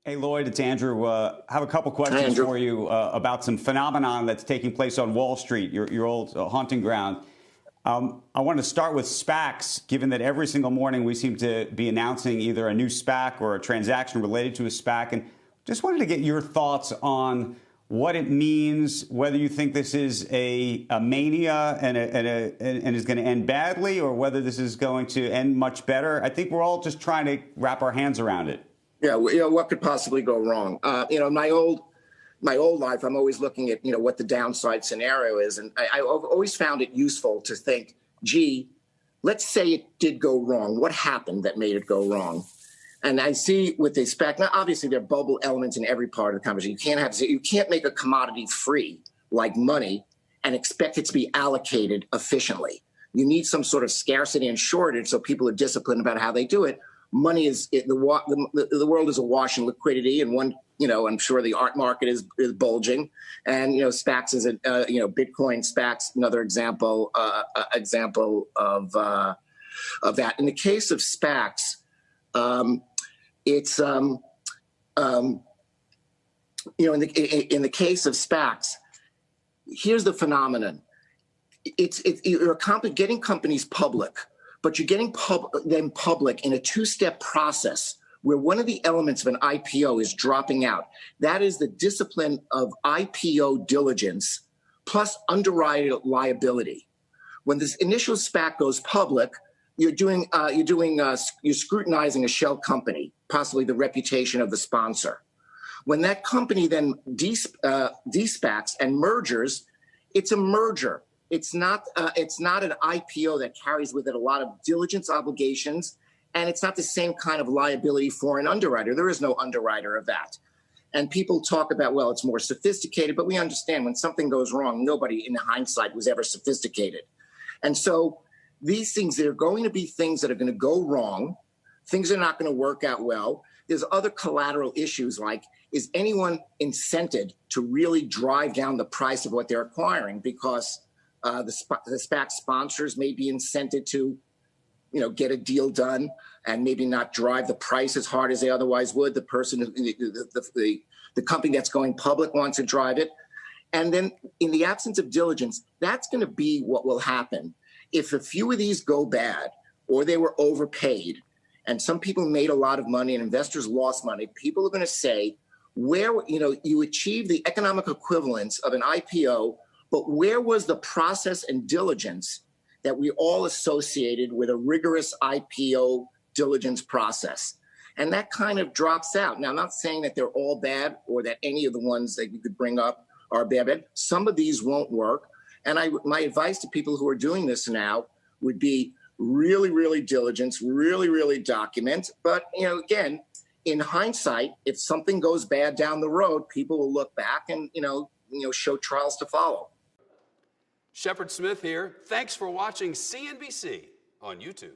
Hey, Lloyd, it's Andrew. I have a couple questions for you about some phenomenon that's taking place on Wall Street, your old haunting ground. I want to start with SPACs, given that every single morning we seem to be announcing either a new SPAC or a transaction related to a SPAC. And just wanted to get your thoughts on what it means, whether you think this is a mania and is going to end badly, or whether this is going to end much better. I think we're all just trying to wrap our hands around it. Yeah, what could possibly go wrong? In my old life, I'm always looking at, what the downside scenario is. And I've always found it useful to think, gee, let's say it did go wrong. What happened that made it go wrong? And I see with the SPAC, now obviously there are bubble elements in every part of the conversation. You can't make a commodity free like money and expect it to be allocated efficiently. You need some sort of scarcity and shortage so people are disciplined about how they do it. Money the world is awash in liquidity, and I'm sure the art market is bulging, and SPACs is Bitcoin SPACs another example of that. In the case of SPACs, it's in the case of SPACs, here's the phenomenon: you're getting companies public. But you're getting them public in a two-step process where one of the elements of an IPO is dropping out. That is the discipline of IPO diligence plus underwriter liability. When this initial SPAC goes public, you're scrutinizing a shell company, possibly the reputation of the sponsor. When that company then de-SPACs and mergers, it's a merger. It's not an IPO that carries with it a lot of diligence obligations, and it's not the same kind of liability for an underwriter. There is no underwriter of that. And people talk about, well, it's more sophisticated, but we understand when something goes wrong, nobody in hindsight was ever sophisticated. And so these things, there are going to be things that are going to go wrong. Things are not going to work out well. There's other collateral issues like, is anyone incented to really drive down the price of what they're acquiring? Because the SPAC sponsors may be incented to, get a deal done and maybe not drive the price as hard as they otherwise would. The person, the company that's going public wants to drive it. And then in the absence of diligence, that's going to be what will happen. If a few of these go bad or they were overpaid and some people made a lot of money and investors lost money, people are going to say, you achieve the economic equivalence of an IPO, but where was the process and diligence that we all associated with a rigorous IPO diligence process? And that kind of drops out. Now, I'm not saying that they're all bad or that any of the ones that you could bring up are bad. Some of these won't work. And my advice to people who are doing this now would be really, really diligence, really, really document. But, again, in hindsight, if something goes bad down the road, people will look back and, show trials to follow. Shepard Smith here. Thanks for watching CNBC on YouTube.